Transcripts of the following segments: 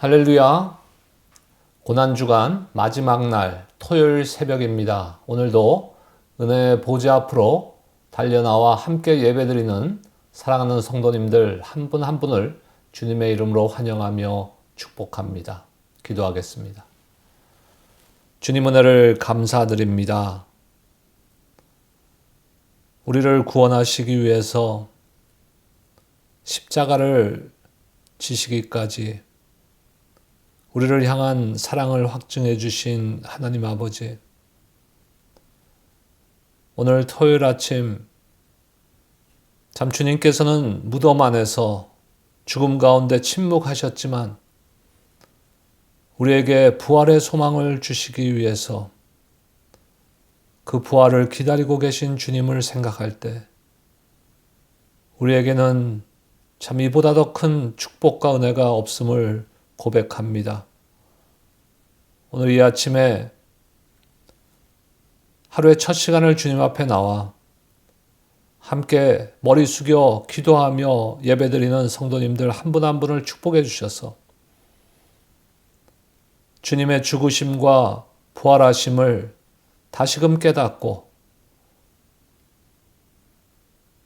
할렐루야. 고난주간 마지막 날 토요일 새벽입니다. 오늘도 은혜의 보좌 앞으로 달려나와 함께 예배드리는 사랑하는 성도님들 한 분 한 분을 주님의 이름으로 환영하며 축복합니다. 기도하겠습니다. 주님 은혜를 감사드립니다. 우리를 구원하시기 위해서 십자가를 지시기까지 우리를 향한 사랑을 확증해 주신 하나님 아버지, 오늘 토요일 아침 참 주님께서는 무덤 안에서 죽음 가운데 침묵하셨지만 우리에게 부활의 소망을 주시기 위해서 그 부활을 기다리고 계신 주님을 생각할 때 우리에게는 참 이보다 더 큰 축복과 은혜가 없음을 고백합니다. 오늘 이 아침에 하루의 첫 시간을 주님 앞에 나와 함께 머리 숙여 기도하며 예배드리는 성도님들 한 분 한 분을 축복해 주셔서 주님의 죽으심과 부활하심을 다시금 깨닫고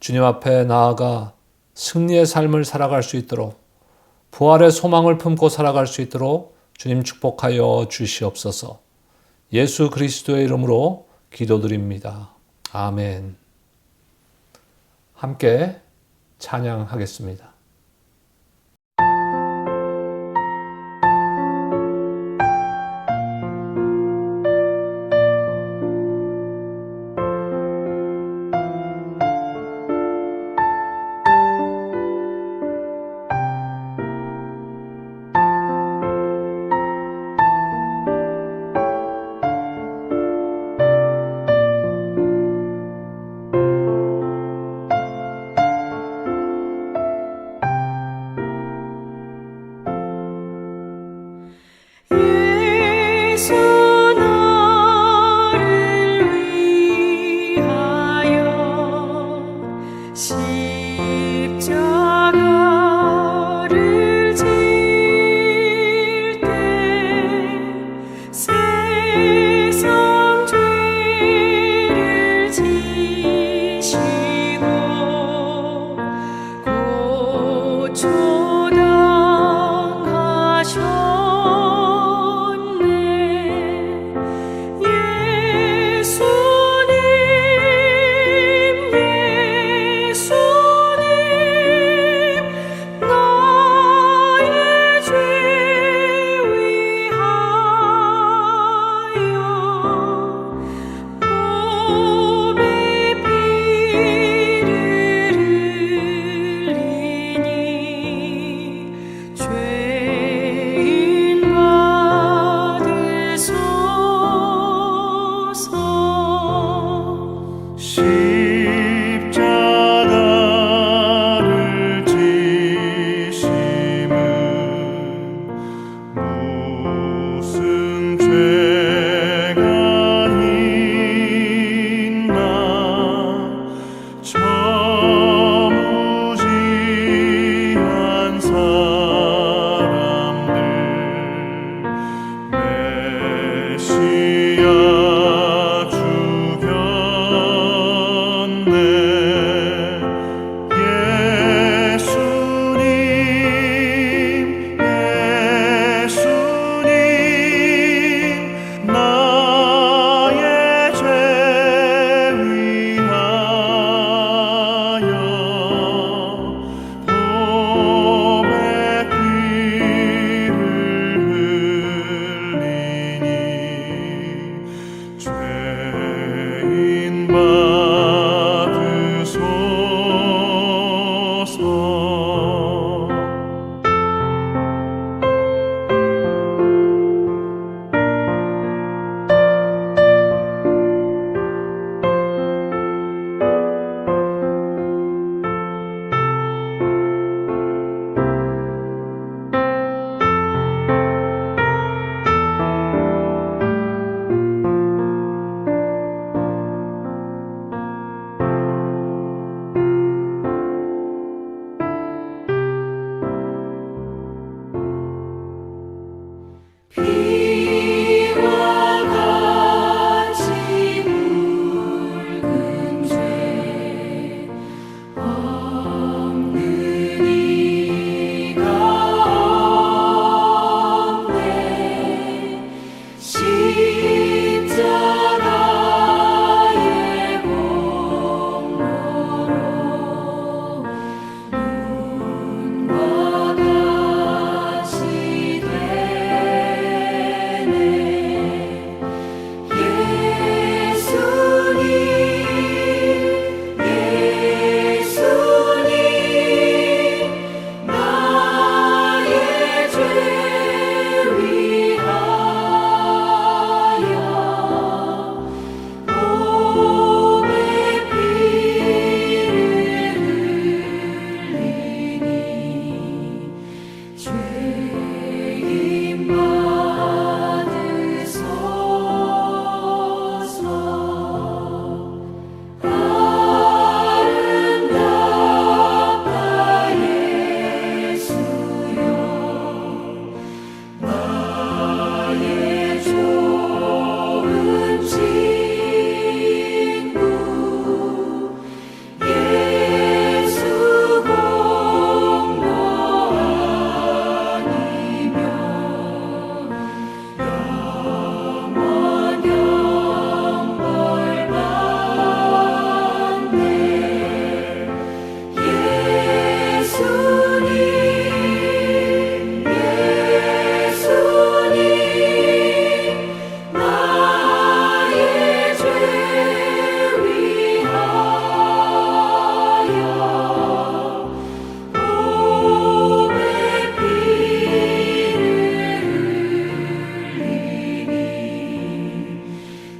주님 앞에 나아가 승리의 삶을 살아갈 수 있도록 부활의 소망을 품고 살아갈 수 있도록 주님 축복하여 주시옵소서. 예수 그리스도의 이름으로 기도드립니다. 아멘. 함께 찬양하겠습니다.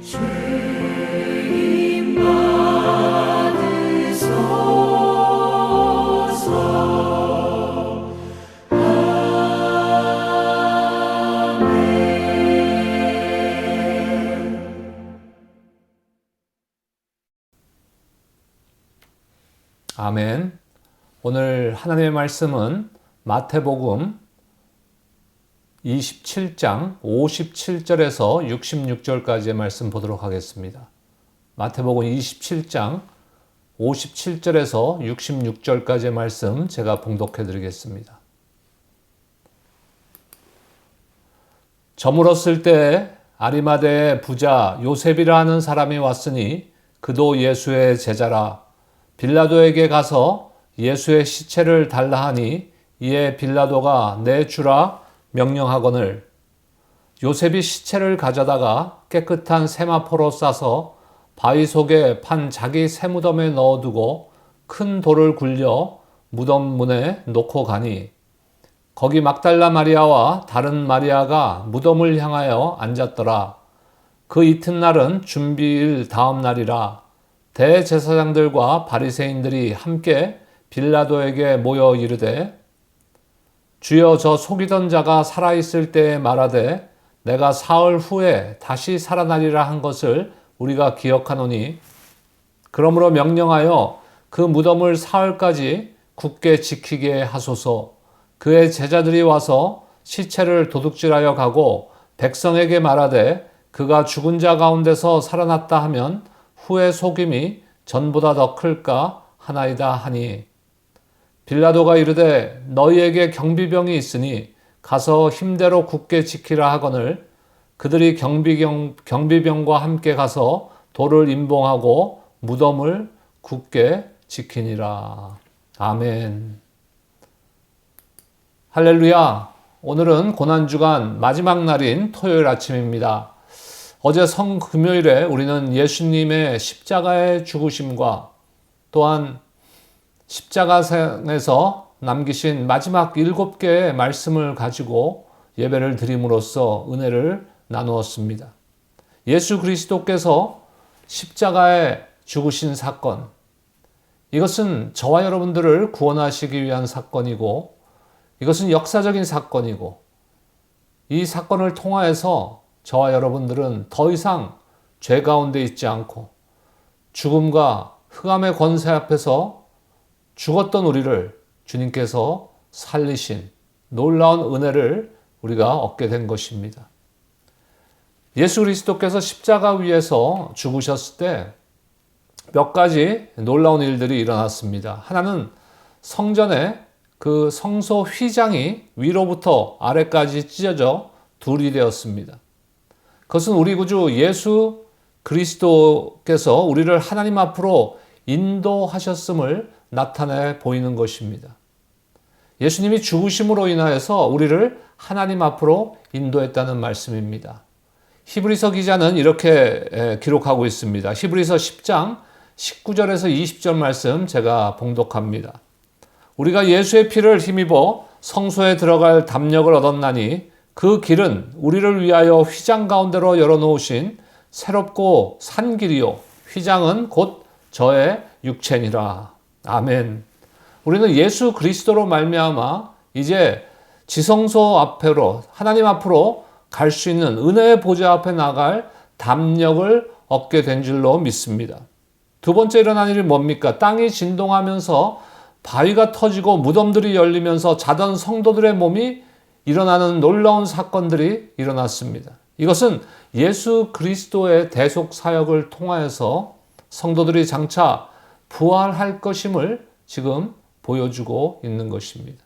주님 받으소서. 아멘. 오늘 하나님의 말씀은 마태복음 27장 57절에서 66절까지의 말씀 보도록 하겠습니다. 마태복음 27장 57절에서 66절까지의 말씀 제가 봉독해 드리겠습니다. 저물었을 때 아리마대의 부자 요셉이라 하는 사람이 왔으니 그도 예수의 제자라. 빌라도에게 가서 예수의 시체를 달라 하니 이에 빌라도가 내주라 명령하거늘 요셉이 시체를 가져다가 깨끗한 세마포로 싸서 바위 속에 판 자기 세무덤에 넣어두고 큰 돌을 굴려 무덤 문에 놓고 가니 거기 막달라 마리아와 다른 마리아가 무덤을 향하여 앉았더라. 그 이튿날은 준비일 다음 날이라. 대제사장들과 바리새인들이 함께 빌라도에게 모여 이르되 주여 저 속이던 자가 살아있을 때에 말하되 내가 사흘 후에 다시 살아나리라 한 것을 우리가 기억하노니 그러므로 명령하여 그 무덤을 사흘까지 굳게 지키게 하소서. 그의 제자들이 와서 시체를 도둑질하여 가고 백성에게 말하되 그가 죽은 자 가운데서 살아났다 하면 후에 속임이 전보다 더 클까 하나이다 하니 빌라도가 이르되 너희에게 경비병이 있으니 가서 힘대로 굳게 지키라 하거늘 그들이 경비병과 함께 가서 돌을 임봉하고 무덤을 굳게 지키니라. 아멘. 할렐루야. 오늘은 고난주간 마지막 날인 토요일 아침입니다. 어제 성금요일에 우리는 예수님의 십자가의 죽으심과 또한 십자가상에서 남기신 마지막 7개의 말씀을 가지고 예배를 드림으로써 은혜를 나누었습니다. 예수 그리스도께서 십자가에 죽으신 사건, 이것은 저와 여러분들을 구원하시기 위한 사건이고 이것은 역사적인 사건이고 이 사건을 통하여서 저와 여러분들은 더 이상 죄 가운데 있지 않고 죽음과 흑암의 권세 앞에서 죽었던 우리를 주님께서 살리신 놀라운 은혜를 우리가 얻게 된 것입니다. 예수 그리스도께서 십자가 위에서 죽으셨을 때 몇 가지 놀라운 일들이 일어났습니다. 하나는 성전에 그 성소 휘장이 위로부터 아래까지 찢어져 둘이 되었습니다. 그것은 우리 구주 예수 그리스도께서 우리를 하나님 앞으로 인도하셨음을 나타내 보이는 것입니다. 예수님이 죽으심으로 인하여서 우리를 하나님 앞으로 인도했다는 말씀입니다. 히브리서 기자는 이렇게 기록하고 있습니다. 히브리서 10장 19절에서 20절 말씀 제가 봉독합니다. 우리가 예수의 피를 힘입어 성소에 들어갈 담력을 얻었나니 그 길은 우리를 위하여 휘장 가운데로 열어놓으신 새롭고 산 길이요 휘장은 곧 저의 육체니라. 아멘. 우리는 예수 그리스도로 말미암아 이제 지성소 앞으로 하나님 앞으로 갈 수 있는 은혜의 보좌 앞에 나갈 담력을 얻게 된 줄로 믿습니다. 두 번째 일어난 일이 뭡니까? 땅이 진동하면서 바위가 터지고 무덤들이 열리면서 자던 성도들의 몸이 일어나는 놀라운 사건들이 일어났습니다. 이것은 예수 그리스도의 대속 사역을 통하여서 성도들이 장차 부활할 것임을 지금 보여주고 있는 것입니다.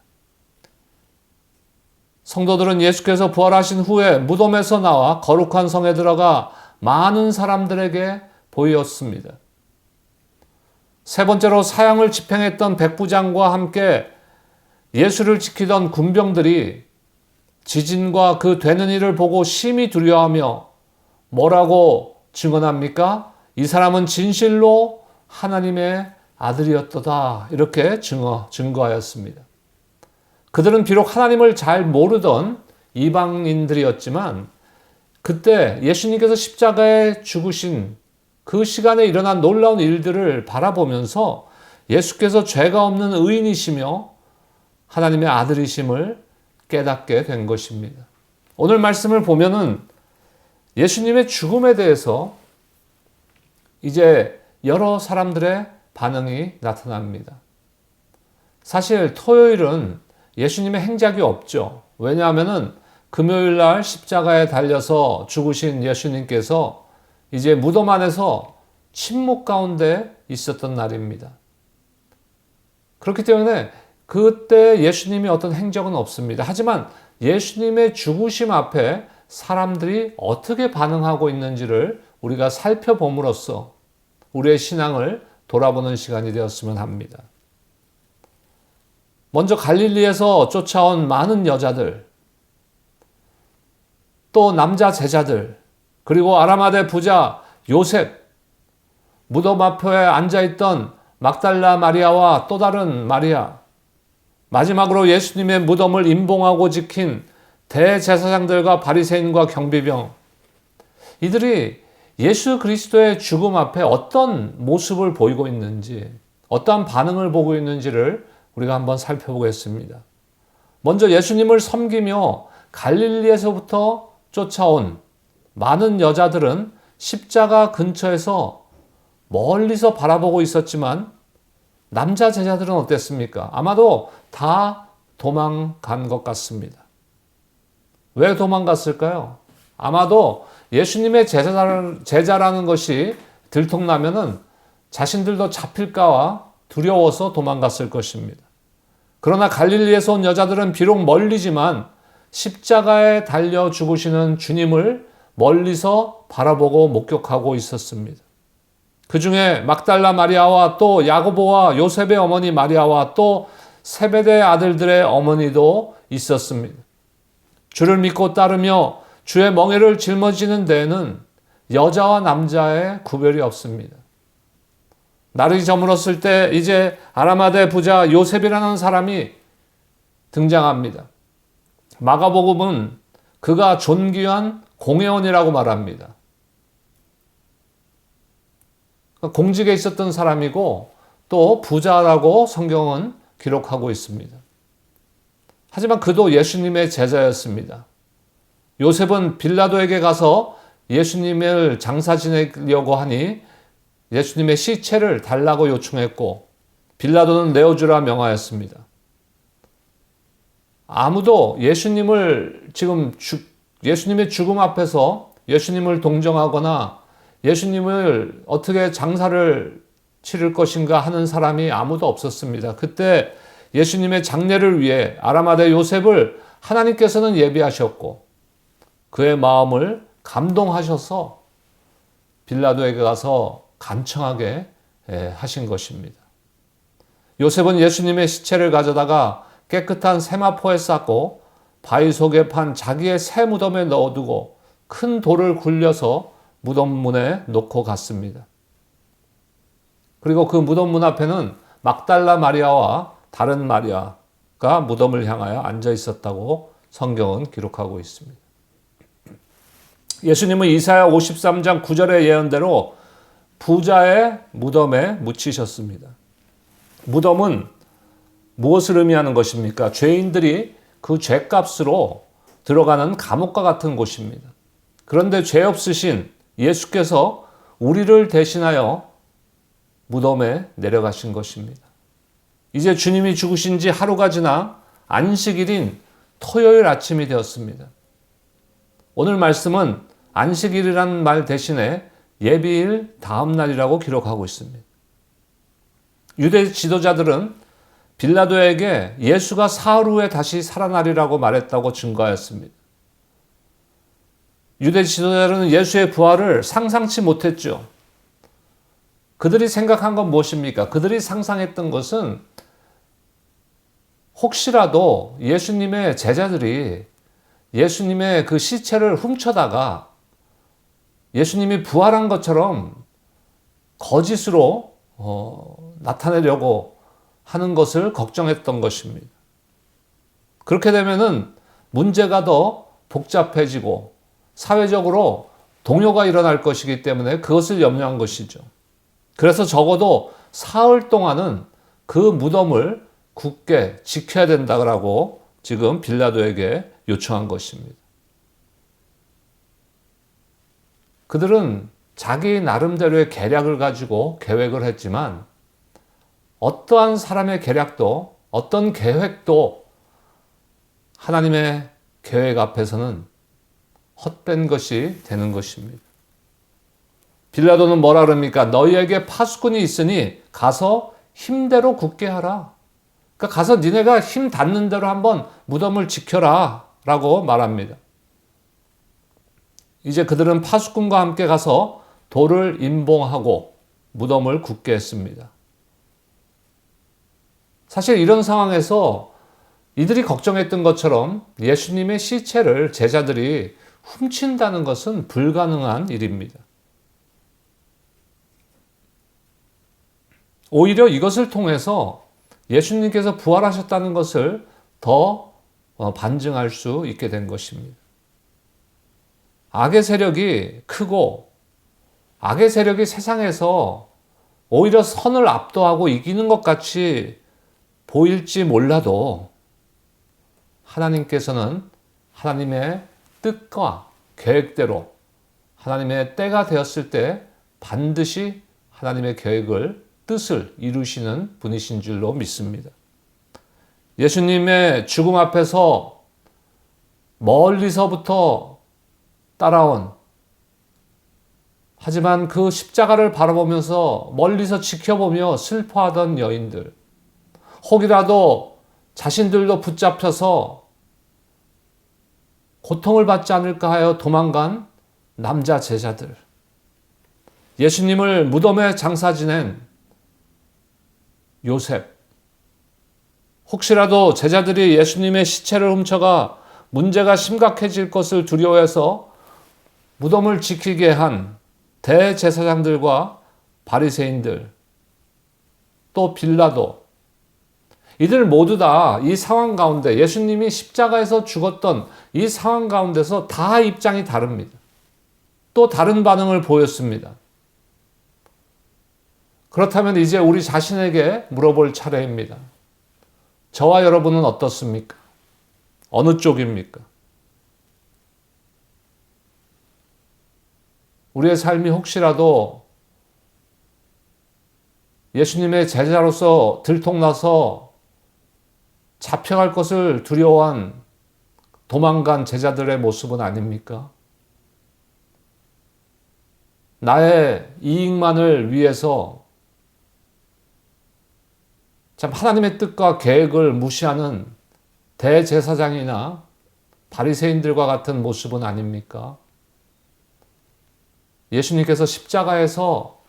성도들은 예수께서 부활하신 후에 무덤에서 나와 거룩한 성에 들어가 많은 사람들에게 보였습니다. 세 번째로 사형을 집행했던 백부장과 함께 예수를 지키던 군병들이 지진과 그 되는 일을 보고 심히 두려워하며 뭐라고 증언합니까? 이 사람은 진실로 하나님의 아들이었도다. 이렇게 증거하였습니다. 그들은 비록 하나님을 잘 모르던 이방인들이었지만 그때 예수님께서 십자가에 죽으신 그 시간에 일어난 놀라운 일들을 바라보면서 예수께서 죄가 없는 의인이시며 하나님의 아들이심을 깨닫게 된 것입니다. 오늘 말씀을 보면은 예수님의 죽음에 대해서 이제 여러 사람들의 반응이 나타납니다. 사실 토요일은 예수님의 행적이 없죠. 왜냐하면은 금요일 날 십자가에 달려서 죽으신 예수님께서 이제 무덤 안에서 침묵 가운데 있었던 날입니다. 그렇기 때문에 그때 예수님이 어떤 행적은 없습니다. 하지만 예수님의 죽으심 앞에 사람들이 어떻게 반응하고 있는지를 우리가 살펴봄으로써 우리의 신앙을 돌아보는 시간이 되었으면 합니다. 먼저 갈릴리에서 쫓아온 많은 여자들, 또 남자 제자들, 그리고 아라마대 부자 요셉, 무덤 앞에 앉아있던 막달라 마리아와 또 다른 마리아, 마지막으로 예수님의 무덤을 임봉하고 지킨 대제사장들과 바리새인과 경비병, 이들이 예수 그리스도의 죽음 앞에 어떤 모습을 보이고 있는지, 어떠한 반응을 보고 있는지를 우리가 한번 살펴보겠습니다. 먼저 예수님을 섬기며 갈릴리에서부터 쫓아온 많은 여자들은 십자가 근처에서 멀리서 바라보고 있었지만 남자 제자들은 어땠습니까? 아마도 다 도망간 것 같습니다. 왜 도망갔을까요? 아마도 예수님의 제자라는 것이 들통나면은 자신들도 잡힐까와 두려워서 도망갔을 것입니다. 그러나 갈릴리에서 온 여자들은 비록 멀리지만 십자가에 달려 죽으시는 주님을 멀리서 바라보고 목격하고 있었습니다. 그 중에 막달라 마리아와 또 야고보와 요셉의 어머니 마리아와 또 세베대 아들들의 어머니도 있었습니다. 주를 믿고 따르며 주의 멍에를 짊어지는 데에는 여자와 남자의 구별이 없습니다. 날이 저물었을 때 이제 아라마대 부자 요셉이라는 사람이 등장합니다. 마가복음은 그가 존귀한 공회원이라고 말합니다. 공직에 있었던 사람이고 또 부자라고 성경은 기록하고 있습니다. 하지만 그도 예수님의 제자였습니다. 요셉은 빌라도에게 가서 예수님을 장사 지내려고 하니 예수님의 시체를 달라고 요청했고 빌라도는 내어주라 명하였습니다. 아무도 예수님을 예수님의 죽음 앞에서 예수님을 동정하거나 예수님을 어떻게 장사를 치를 것인가 하는 사람이 아무도 없었습니다. 그때 예수님의 장례를 위해 아라마대 요셉을 하나님께서는 예비하셨고 그의 마음을 감동하셔서 빌라도에게 가서 간청하게 하신 것입니다. 요셉은 예수님의 시체를 가져다가 깨끗한 세마포에 쌌고 바위 속에 판 자기의 새 무덤에 넣어두고 큰 돌을 굴려서 무덤 문에 놓고 갔습니다. 그리고 그 무덤 문 앞에는 막달라 마리아와 다른 마리아가 무덤을 향하여 앉아 있었다고 성경은 기록하고 있습니다. 예수님은 이사야 53장 9절의 예언대로 부자의 무덤에 묻히셨습니다. 무덤은 무엇을 의미하는 것입니까? 죄인들이 그 죄값으로 들어가는 감옥과 같은 곳입니다. 그런데 죄 없으신 예수께서 우리를 대신하여 무덤에 내려가신 것입니다. 이제 주님이 죽으신 지 하루가 지나 안식일인 토요일 아침이 되었습니다. 오늘 말씀은 안식일이라는 말 대신에 예비일 다음 날이라고 기록하고 있습니다. 유대 지도자들은 빌라도에게 예수가 사흘 후에 다시 살아나리라고 말했다고 증거하였습니다. 유대 지도자들은 예수의 부활을 상상치 못했죠. 그들이 생각한 건 무엇입니까? 그들이 상상했던 것은 혹시라도 예수님의 제자들이 예수님의 그 시체를 훔쳐다가 예수님이 부활한 것처럼 거짓으로 나타내려고 하는 것을 걱정했던 것입니다. 그렇게 되면은 문제가 더 복잡해지고 사회적으로 동요가 일어날 것이기 때문에 그것을 염려한 것이죠. 그래서 적어도 사흘 동안은 그 무덤을 굳게 지켜야 된다고 지금 빌라도에게 요청한 것입니다. 그들은 자기 나름대로의 계략을 가지고 계획을 했지만 어떠한 사람의 계략도 어떤 계획도 하나님의 계획 앞에서는 헛된 것이 되는 것입니다. 빌라도는 뭐라 그럽니까? 너희에게 파수꾼이 있으니 가서 힘대로 굳게 하라. 그러니까 가서 니네가 힘 닿는 대로 한번 무덤을 지켜라 라고 말합니다. 이제 그들은 파수꾼과 함께 가서 돌을 임봉하고 무덤을 굳게 했습니다. 사실 이런 상황에서 이들이 걱정했던 것처럼 예수님의 시체를 제자들이 훔친다는 것은 불가능한 일입니다. 오히려 이것을 통해서 예수님께서 부활하셨다는 것을 더 반증할 수 있게 된 것입니다. 악의 세력이 크고 악의 세력이 세상에서 오히려 선을 압도하고 이기는 것 같이 보일지 몰라도 하나님께서는 하나님의 뜻과 계획대로 하나님의 때가 되었을 때 반드시 하나님의 계획을 뜻을 이루시는 분이신 줄로 믿습니다. 예수님의 죽음 앞에서 멀리서부터 따라온 하지만 그 십자가를 바라보면서 멀리서 지켜보며 슬퍼하던 여인들, 혹이라도 자신들도 붙잡혀서 고통을 받지 않을까 하여 도망간 남자 제자들, 예수님을 무덤에 장사 지낸 요셉, 혹시라도 제자들이 예수님의 시체를 훔쳐가 문제가 심각해질 것을 두려워해서 무덤을 지키게 한 대제사장들과 바리새인들, 또 빌라도, 이들 모두 다 이 상황 가운데 예수님이 십자가에서 죽었던 이 상황 가운데서 다 입장이 다릅니다. 또 다른 반응을 보였습니다. 그렇다면 이제 우리 자신에게 물어볼 차례입니다. 저와 여러분은 어떻습니까? 어느 쪽입니까? 우리의 삶이 혹시라도 예수님의 제자로서 들통나서 잡혀갈 것을 두려워한 도망간 제자들의 모습은 아닙니까? 나의 이익만을 위해서 참 하나님의 뜻과 계획을 무시하는 대제사장이나 바리새인들과 같은 모습은 아닙니까? 예수님께서 십자가에서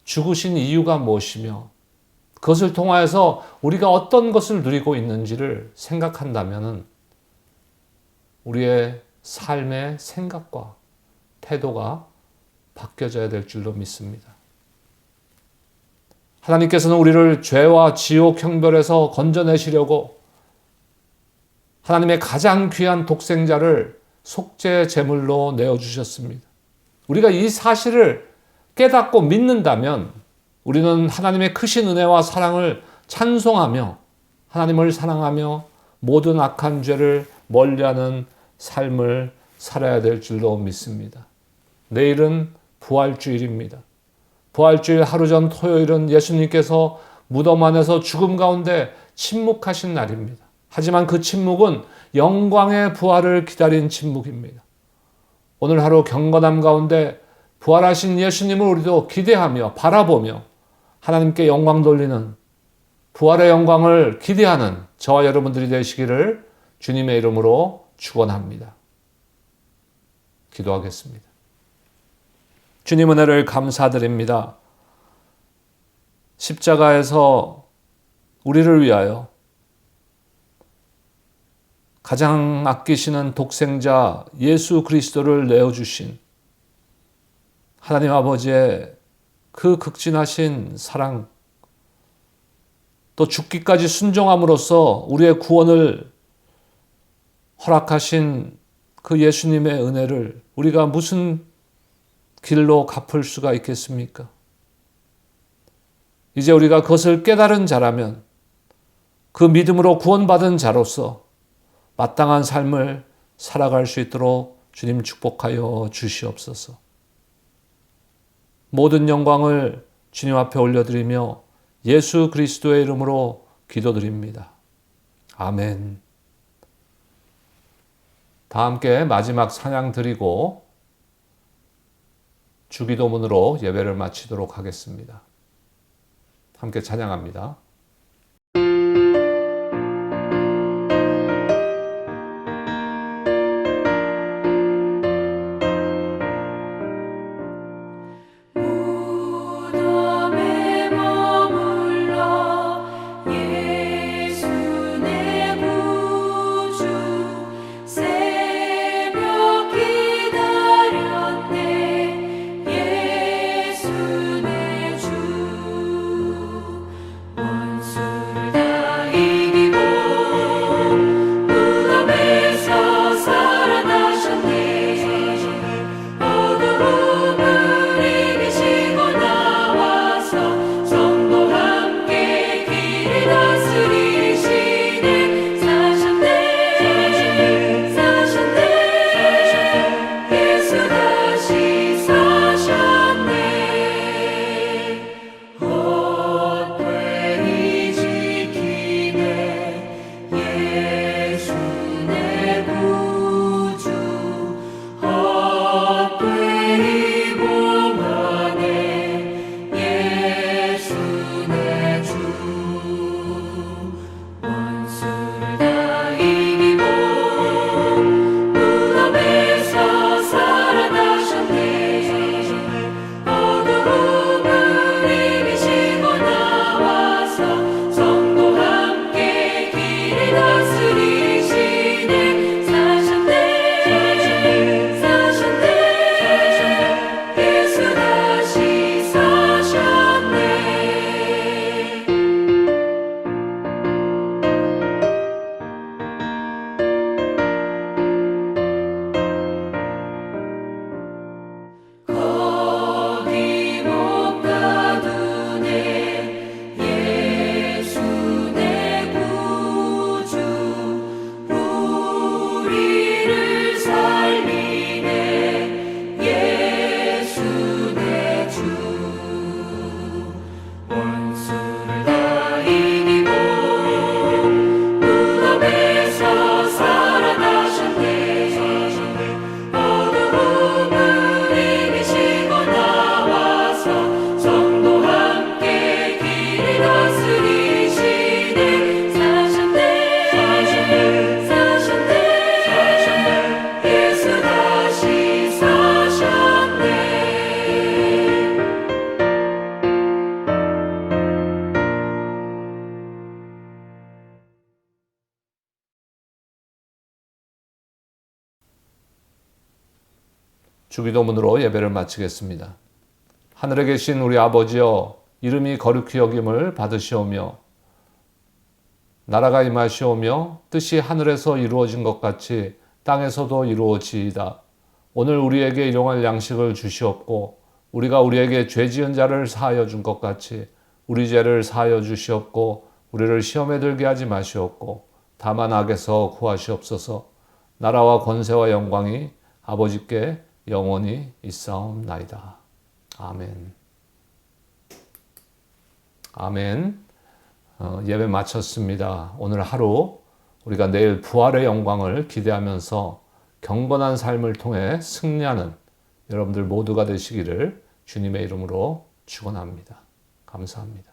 죽으신 이유가 무엇이며 그것을 통하여서 우리가 어떤 것을 누리고 있는지를 생각한다면 우리의 삶의 생각과 태도가 바뀌어져야 될 줄로 믿습니다. 하나님께서는 우리를 죄와 지옥 형벌에서 건져내시려고 하나님의 가장 귀한 독생자를 속죄 제물로 내어주셨습니다. 우리가 이 사실을 깨닫고 믿는다면 우리는 하나님의 크신 은혜와 사랑을 찬송하며 하나님을 사랑하며 모든 악한 죄를 멀리하는 삶을 살아야 될 줄로 믿습니다. 내일은 부활주일입니다. 부활주일 하루 전 토요일은 예수님께서 무덤 안에서 죽음 가운데 침묵하신 날입니다. 하지만 그 침묵은 영광의 부활을 기다린 침묵입니다. 오늘 하루 경건함 가운데 부활하신 예수님을 우리도 기대하며 바라보며 하나님께 영광 돌리는 부활의 영광을 기대하는 저와 여러분들이 되시기를 주님의 이름으로 축원합니다. 기도하겠습니다. 주님 은혜를 감사드립니다. 십자가에서 우리를 위하여 가장 아끼시는 독생자 예수 그리스도를 내어주신 하나님 아버지의 그 극진하신 사랑, 또 죽기까지 순종함으로써 우리의 구원을 허락하신 그 예수님의 은혜를 우리가 무슨 길로 갚을 수가 있겠습니까? 이제 우리가 그것을 깨달은 자라면 그 믿음으로 구원받은 자로서 마땅한 삶을 살아갈 수 있도록 주님 축복하여 주시옵소서. 모든 영광을 주님 앞에 올려드리며 예수 그리스도의 이름으로 기도드립니다. 아멘. 다 함께 마지막 찬양 드리고 주기도문으로 예배를 마치도록 하겠습니다. 함께 찬양합니다. 무덤에 머물러 예수 내 구주 새벽 기다렸네 예수 내 주 원수를 다 이기고 무덤에서 살아나셨네 어두움을 이기시고 나와서 성도 함께 길을 다스리시네 사셨네 사셨네 예수 다시 사셨네 헛되이 지키네 예수 내 구주 헛되이 봉하네 예수 내 주 원수를 다 이기고 무덤에서 살아나셨네 어두움을 이기시고 나와서 성도 함께 길을 다스리시네 사셨네 사셨네 예수 다시 사셨네 거기 못 가두네 예수 내 구주 우리를 살리네 예수 내 주 원수를 다 이기고 무덤에서 살아나셨네 어두움을 이기시고 나와서 성도 함께 길을 다스리시네 사셨네 사셨네 예수 다시 사셨네 주기도문으로 예배를 마치겠습니다. 하늘에 계신 우리 아버지여, 이름이 거룩히 여김을 받으시오며 나라가 임하시오며 뜻이 하늘에서 이루어진 것 같이 땅에서도 이루어지이다. 오늘 우리에게 일용할 양식을 주시옵고 우리가 우리에게 죄 지은 자를 사하여 준 것 같이 우리 죄를 사하여 주시옵고 우리를 시험에 들게 하지 마시옵고 다만 악에서 구하시옵소서. 나라와 권세와 영광이 아버지께 영원히 있사옵나이다. 아멘. 아멘. 예배 마쳤습니다. 오늘 하루 우리가 내일 부활의 영광을 기대하면서 경건한 삶을 통해 승리하는 여러분들 모두가 되시기를 주님의 이름으로 축원합니다. 감사합니다.